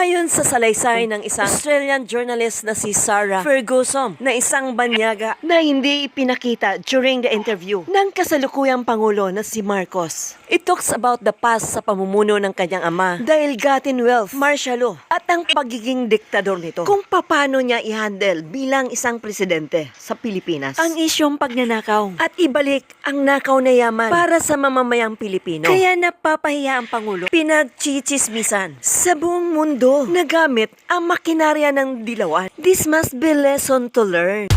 Ayon sa salaysay ng isang Australian journalist na si Sarah Ferguson na isang banyaga na hindi ipinakita during the interview ng kasalukuyang Pangulo na si Marcos. It talks about the past sa pamumuno ng kanyang ama dahil gotten wealth, martial law, at ang pagiging diktador nito. Kung paano niya i-handle bilang isang presidente sa Pilipinas ang isyong pagnanakaw at ibalik ang nakaw na yaman para sa mamamayang Pilipino. Kaya napapahiya ang Pangulo, pinagchichismisan sa buong mundo na gamit ang makinarya ng dilawan. This must be lesson to learn.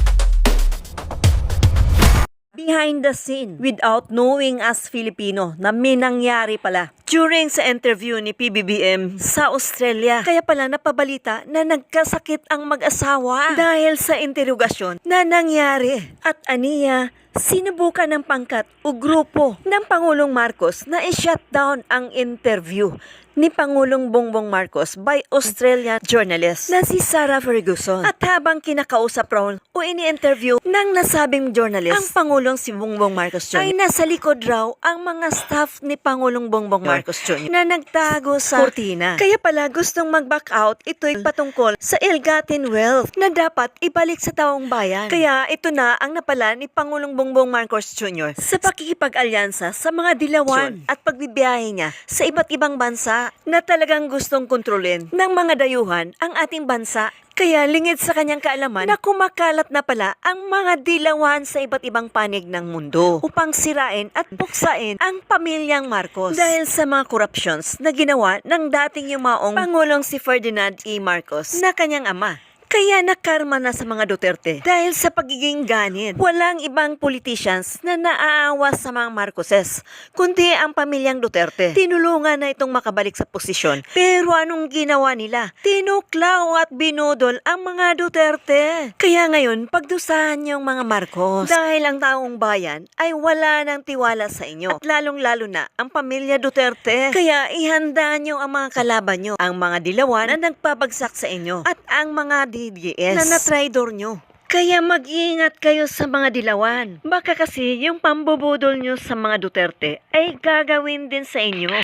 Behind the scene, without knowing as Filipino na may nangyari pala during sa interview ni PBBM sa Australia. Kaya pala napabalita na nagkasakit ang mag-asawa dahil sa interogasyon na nangyari. At aniya, sinubukan ng pangkat o grupo ng Pangulong Marcos na i-shutdown ang interview ni Pangulong Bongbong Marcos by Australian journalist na si Sarah Ferguson. At habang kinakausap raw o ini-interview ng nasabing journalist, ang Pangulong si Bongbong Marcos Jr. ay nasa likod raw ang mga staff ni Pangulong Bongbong Marcos Jr. na nagtago sa kortina. Kaya pala gustong mag-back out, ito'y patungkol sa ill-gotten wealth na dapat ibalik sa taong bayan. Kaya ito na ang napala ni Pangulong Bongbong Marcos Jr. sa pakikipag-alyansa sa mga dilawan at pagbibiyahe niya sa iba't ibang bansa na talagang gustong kontrolin ng mga dayuhan ang ating bansa. Kaya lingid sa kanyang kaalaman na kumakalat na pala ang mga dilawan sa iba't ibang panig ng mundo upang sirain at buksain ang pamilyang Marcos dahil sa mga corruptions na ginawa ng dating yumaong Pangulong si Ferdinand E. Marcos na kanyang ama. Kaya nakarma na sa mga Duterte dahil sa pagiging ganid. Walang ibang politicians na naaawa sa mga Marcoses, kundi ang pamilyang Duterte. Tinulungan na itong makabalik sa posisyon. Pero anong ginawa nila? Tinuklaw at binudol ang mga Duterte. Kaya ngayon, pagdusahan niyong mga Marcos. Dahil ang taong bayan ay wala ng tiwala sa inyo. At lalong-lalo na ang pamilya Duterte. Kaya ihanda niyo ang mga kalaban niyo, ang mga dilawan na nagpabagsak sa inyo, at ang mga DDS na natraidor nyo. Kaya mag-iingat kayo sa mga dilawan. Baka kasi yung pambubudol nyo sa mga Duterte ay gagawin din sa inyo. The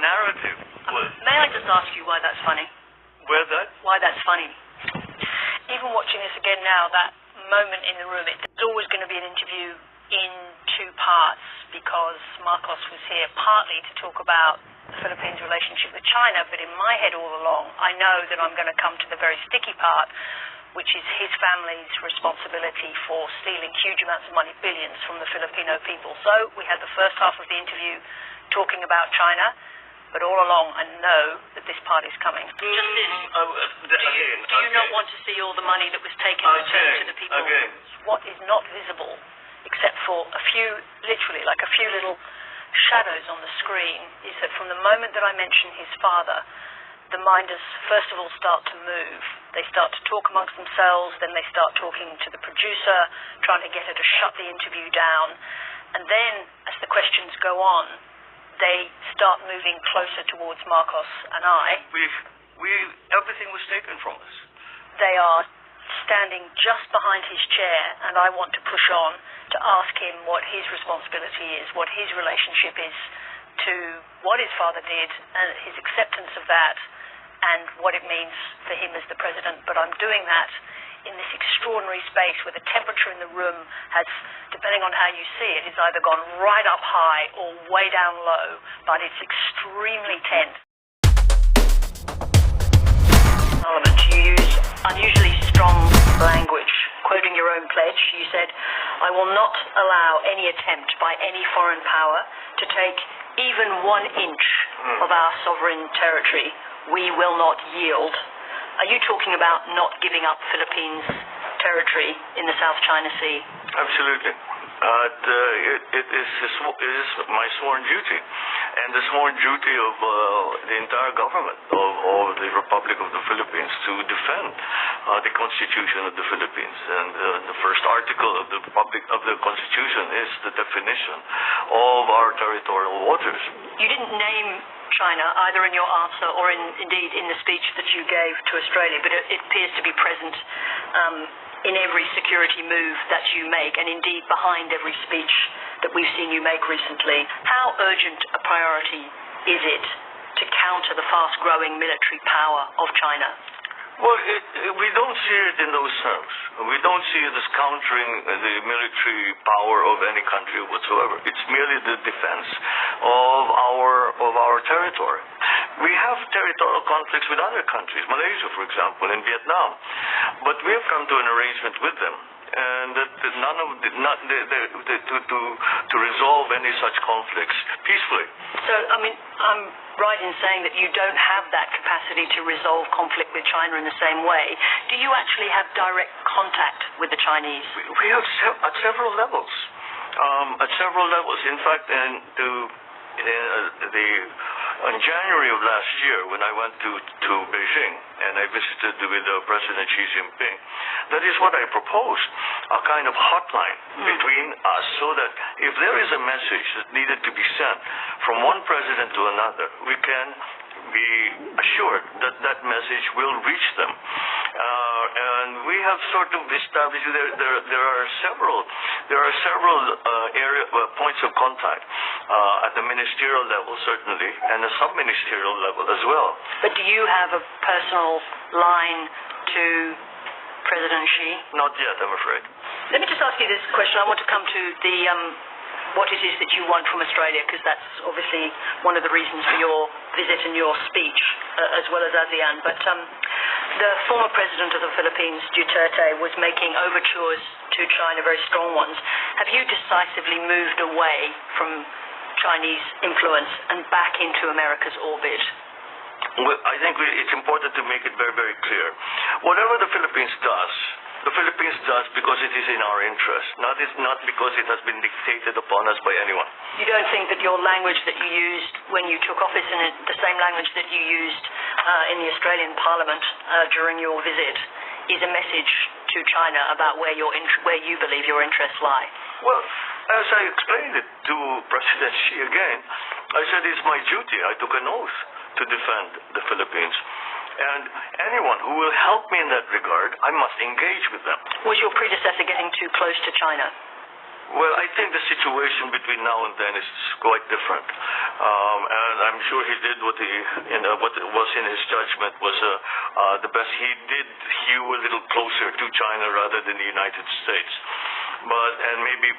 narrative was... May I just ask you why that's funny? Where that? Why that's funny? Even watching this again now, that moment in the room, it's always going to be an interview in two parts because Marcos was here partly to talk about the Philippines' relationship with China, but in my head all along, I know that I'm going to come to the very sticky part, which is his family's responsibility for stealing huge amounts of money, billions, from the Filipino people. So we had the first half of the interview talking about China, but all along I know that this part is coming. Just this. Do you not want to see all the money that was taken and returned to the people? What is not visible, except for a few, literally like a few little shadows on the screen, is that from the moment that I mention his father, the minders first of all start to move. They start to talk amongst themselves, then they start talking to the producer, trying to get her to shut the interview down, and then as the questions go on, they start moving closer towards Marcos and I. Everything was taken from us. They are standing just behind his chair, and I want to push on to ask him what his responsibility is, what his relationship is to what his father did, and his acceptance of that, and what it means for him as the president. But I'm doing that in this extraordinary space where the temperature in the room has, depending on how you see it, has either gone right up high or way down low, but it's extremely tense. Parliament, you use unusually strong language. Quoting your own pledge, you said, "I will not allow any attempt by any foreign power to take even 1 inch of our sovereign territory. We will not yield." Are you talking about not giving up Philippines territory in the South China Sea? Absolutely. It is my sworn duty, and the sworn duty of the entire government of the Republic of the Philippines to defend the Constitution of the Philippines. And the first article of the Constitution is the definition of our territorial waters. You didn't name China either in your answer or indeed in the speech that you gave to Australia, but it appears to be present in every security move that you make, and indeed behind every speech that we've seen you make recently. How urgent a priority is it to counter the fast-growing military power of China? Well, we don't see it in those terms. We don't see it as countering the military power of any country whatsoever. It's merely the defense of our territory. We have territorial conflicts with other countries, Malaysia, for example, and Vietnam, but we have come to an arrangement with them, and that to resolve any such conflicts peacefully. So, I mean, I'm right in saying that you don't have that capacity to resolve conflict with China in the same way. Do you actually have direct contact with the Chinese? We have at several levels. In fact, in January of last year, when I went to Beijing and I visited with President Xi Jinping, that is what I proposed, a kind of hotline between us, so that if there is a message that needed to be sent from one president to another, we can be assured that that message will reach them. And we have sort of established there are several points of contact at the ministerial level, certainly, and the sub-ministerial level as well. But do you have a personal line to President Xi? Not yet, I'm afraid. Let me just ask you this question. I want to come to the what it is that you want from Australia, because that's obviously one of the reasons for your visit and your speech, as well as ASEAN. But the former president of the Philippines, Duterte, was making overtures to China, very strong ones. Have you decisively moved away from Chinese influence and back into America's orbit? Well, I think it's important to make it very, very clear. Whatever the Philippines does because it is in our interest, not because it has been dictated upon us by anyone. You don't think that your language that you used when you took office, and the same language that you used in the Australian Parliament during your visit, is a message to China about where you believe your interests lie? Well, as I explained it to President Xi again, I said it's my duty. I took an oath to defend the Philippines. And anyone who will help me in that regard, I must engage with them. Was your predecessor getting too close to China? Well, I think the situation between now and then is quite different. And I'm sure he did what was in his judgment was the best. He did hew a little closer to China rather than the United States. And maybe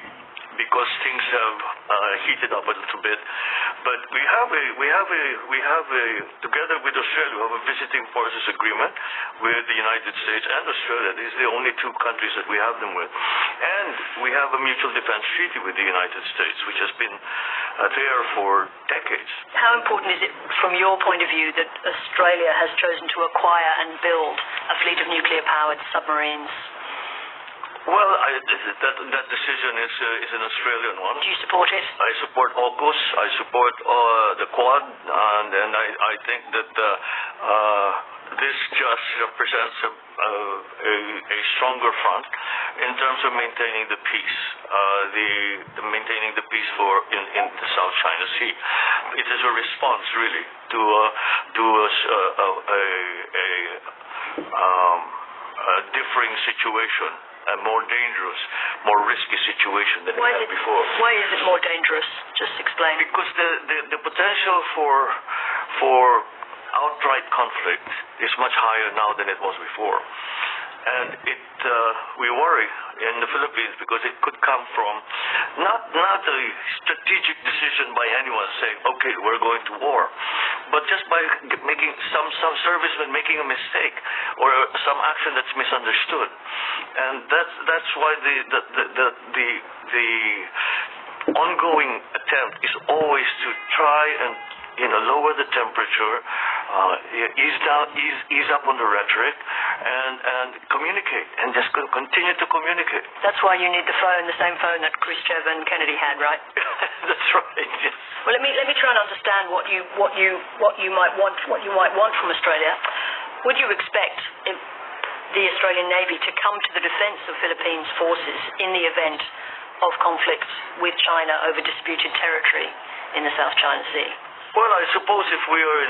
because things have heated up a little bit. But we have together with Australia, we have a visiting forces agreement with the United States and Australia. These are the only two countries that we have them with. And we have a mutual defense treaty with the United States, which has been there for decades. How important is it, from your point of view, that Australia has chosen to acquire and build a fleet of nuclear-powered submarines? Well, that decision is an Australian one. Do you support it? I support AUKUS. I support the Quad, and I think that this just represents a stronger front in terms of maintaining the peace, maintaining the peace in the South China Sea. It is a response, really, to a differing situation. A more dangerous, more risky situation than we had before. Why is it more dangerous? Just explain. Because the potential for outright conflict is much higher now than it was before. And we worry in the Philippines because it could come from not a strategic decision by anyone saying, okay, we're going to war, but just by making some serviceman making a mistake or some action that's misunderstood. And that's why the ongoing attempt is always to try and lower the temperature, ease up on the rhetoric, and communicate, and just continue to communicate. That's why you need the same phone that Khrushchev and Kennedy had, right? That's right. Yes. Well, let me try and understand what you might want from Australia. Would you expect the Australian Navy to come to the defence of Philippines forces in the event of conflict with China over disputed territory in the South China Sea? Well, I suppose if we are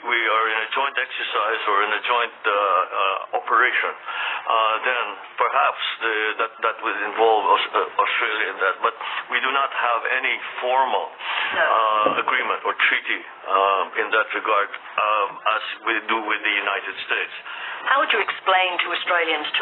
we are in a joint exercise or in a joint operation, then perhaps that would involve Australia in that. But we do not have any formal agreement or treaty in that regard as we do with the United States. How would you explain to Australians, to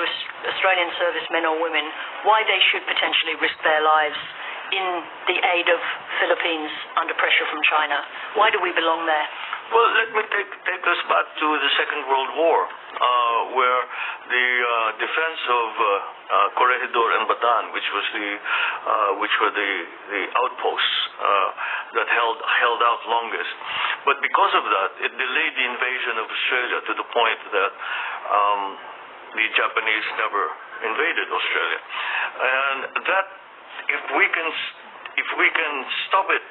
Australian servicemen or women, why they should potentially risk their lives in the aid of Philippines under pressure from China? Why do we belong there? Well, let me take us back to the Second World War, where the defense of Corregidor and Bataan, which were the outposts that held out longest. But because of that, it delayed the invasion of Australia to the point that the Japanese never invaded Australia, and that if we can stop it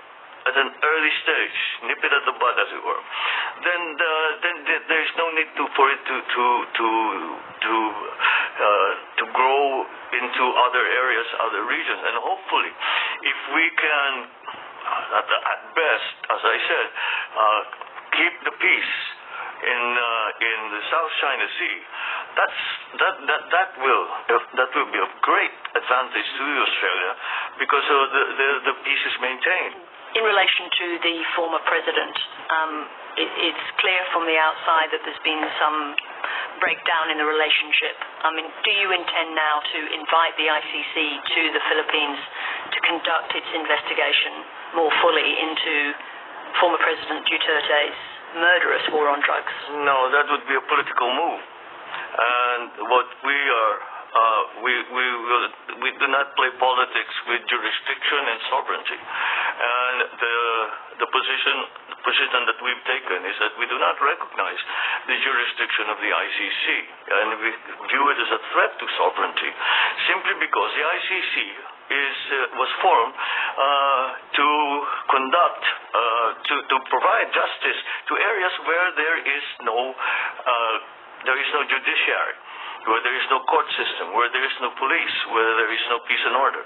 at an early stage, nip it at the bud, as it were, then there is no need for it to grow into other areas, other regions, and hopefully, if we can, at best, as I said, keep the peace in the South China Sea, that will be of great advantage to Australia because the peace is maintained. In relation to the former president, it's clear from the outside that there's been some breakdown in the relationship. I mean, do you intend now to invite the ICC to the Philippines to conduct its investigation more fully into former President Duterte's murderous war on drugs? No, that would be a political move. And what we are, we do not play politics with jurisdiction and sovereignty. And the position that we've taken is that we do not recognize the jurisdiction of the ICC, and we view it as a threat to sovereignty, simply because the ICC was formed to conduct, to provide justice to areas where there is no judiciary, where there is no court system, where there is no police, where there is no peace and order.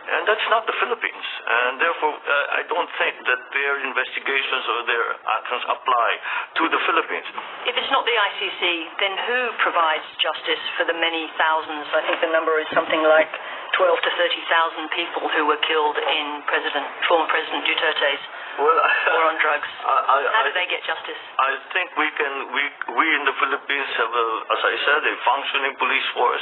And that's not the Philippines. And therefore, I don't think that their investigations or their actions apply to the Philippines. If it's not the ICC, then who provides justice for the many thousands? I think the number is something like 12 to 30,000 people who were killed in former President Duterte's war on drugs. How do they get justice? I think we in the Philippines have, as I said, a functioning police force.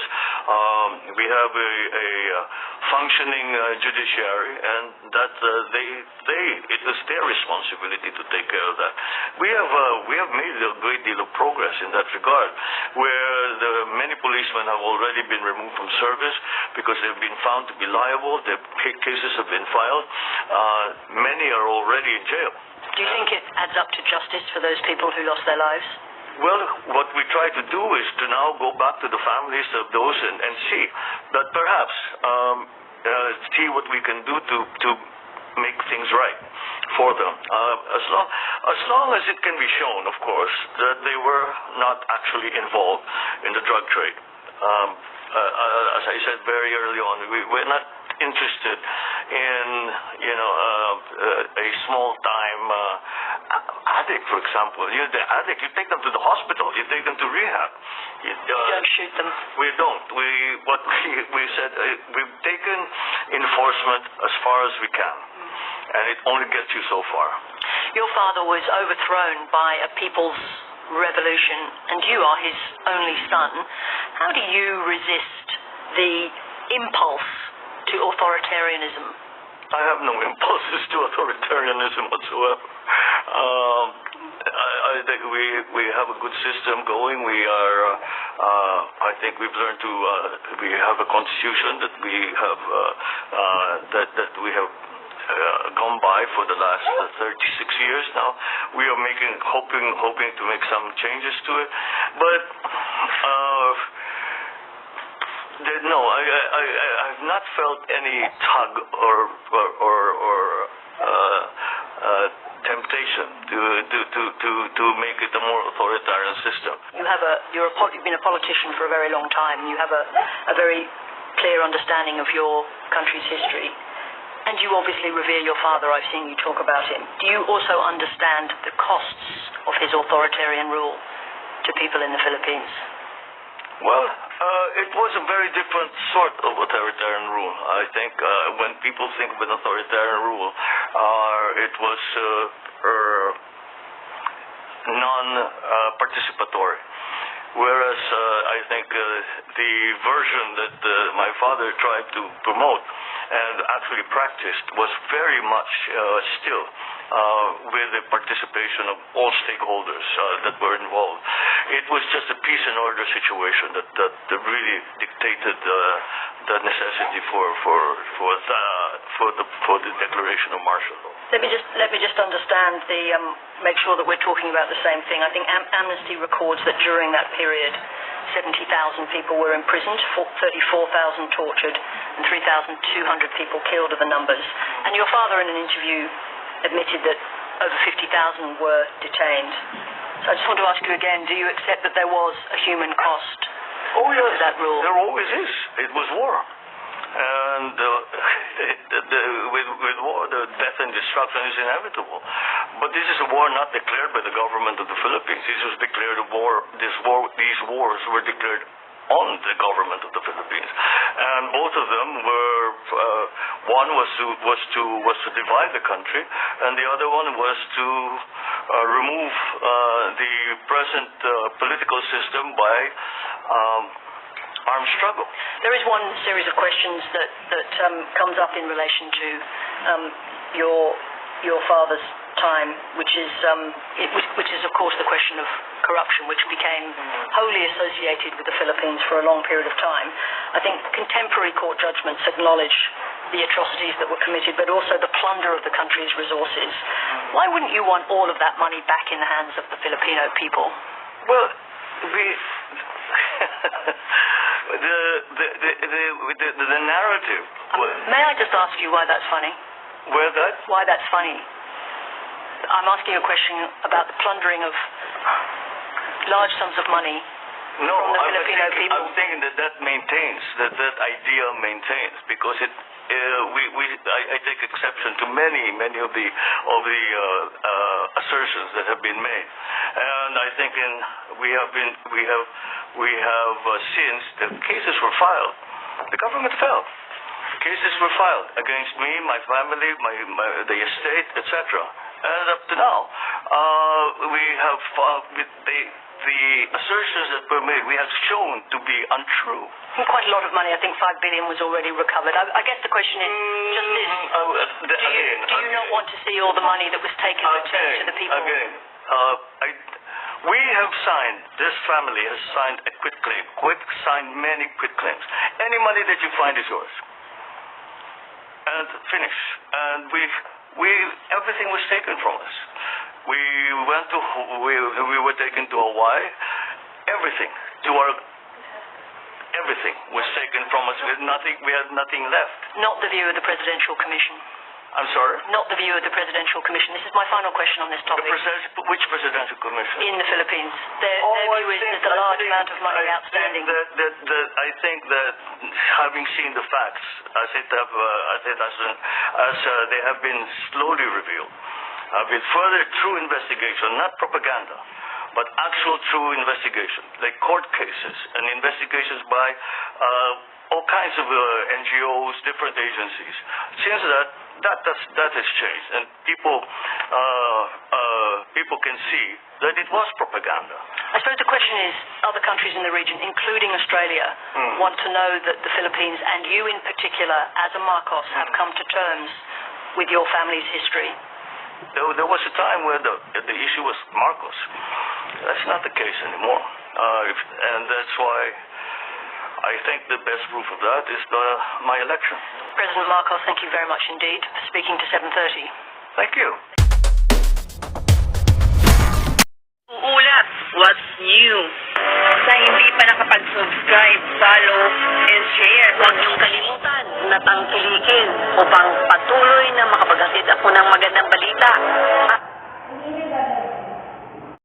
We have a functioning judiciary, and that it is their responsibility to take care of that. We have made a great deal of progress in that regard, where many policemen have already been removed from service because they've been found to be liable. Their cases have been filed. Many are already in jail. Do you think it adds up to justice for those people who lost their lives? Well, what we try to do is to now go back to the families of those and see that perhaps see what we can do to make things right for them. As long as it can be shown, of course, that they were not actually involved in the drug trade. As I said very early on, we're not interested in a small-time addict, for example. The addict, you take them to the hospital, you take them to rehab. You don't shoot them. We don't. We said we've taken enforcement as far as we can, and it only gets you so far. Your father was overthrown by a people's revolution, and you are his only son. How do you resist the impulse to authoritarianism? I have no impulses to authoritarianism whatsoever. I think we have a good system going. We are. I think we've learned to. We have a constitution that we have that we have gone by for the last 36 years now. We are hoping to make some changes to it, but. No, I've not felt any tug or temptation to make it a more authoritarian system. You've been a politician for a very long time. You have a very clear understanding of your country's history. And you obviously revere your father. I've seen you talk about him. Do you also understand the costs of his authoritarian rule to people in the Philippines? Well, it was a very different sort of authoritarian rule. I think when people think of an authoritarian rule, it was non-participatory. Whereas I think the version that my father tried to promote and actually practiced was very much still with the participation of all stakeholders that were involved. It was just a peace and order situation that really dictated the necessity for the declaration of martial law. Let me just understand make sure that we're talking about the same thing. I think Amnesty records that during that period, 70,000 people were imprisoned, 34,000 tortured, and 3,200 people killed are the numbers. And your father, in an interview, admitted that over 50,000 were detained. So I just want to ask you again, do you accept that there was a human cost to that rule? There always is. It was war. And with war, the death and destruction is inevitable. But this is a war not declared by the government of the Philippines. This was declared a war. These wars were declared on the government of the Philippines, and both of them were. One was to divide the country, and the other one was to remove the present political system by armed struggle. There is one series of questions that comes up in relation to your father's time, which is of course the question of corruption, which became wholly associated with the Philippines for a long period of time. I think contemporary court judgments acknowledge the atrocities that were committed, but also the plunder of the country's resources. Why wouldn't you want all of that money back in the hands of the Filipino people? Well, the narrative. May I just ask you why that's funny? Why that's funny? I'm asking you a question about the plundering of large sums of money from the Filipino people. I'm thinking that maintains, that idea maintains, because I take exception to many of the assertions that have been made, and I think we have since the cases were filed, the government fell. Cases were filed against me, my family, the estate, etc. And up to now, we have the assertions that were made, we have shown to be untrue. Quite a lot of money. I think 5 billion was already recovered. I guess the question is just this: do you not want to see all the money that was taken returned to the people? Again, we have signed. This family has signed a quitclaim. Signed many quitclaims. Any money that you find is yours. And finish. And everything was taken from us. We were taken to Hawaii. Everything was taken from us. We had nothing left. Not the view of the Presidential Commission. I'm sorry? Not the view of the Presidential Commission. This is my final question on this topic. Which Presidential Commission? In the Philippines. Their view is there's a large amount of money outstanding. I think that having seen the facts as they have been slowly revealed, with further true investigation, not propaganda, but actual true investigation, like court cases and investigations by all kinds of NGOs, different agencies. Since that has changed, and people can see that it was propaganda. I suppose the question is, other countries in the region, including Australia, want to know that the Philippines, and you in particular, as a Marcos, have come to terms with your family's history. There was a time where the issue was Marcos. That's not the case anymore, and that's why I think the best proof of that is my election. President Marcos, thank you very much indeed for speaking to 730. Thank you. Uulat, what's new? Sa hindi pa nakapag-subscribe, follow, and share, huwag niyong kalimutan na tangkilikin upang patuloy na makapaghatid ako ng magandang balita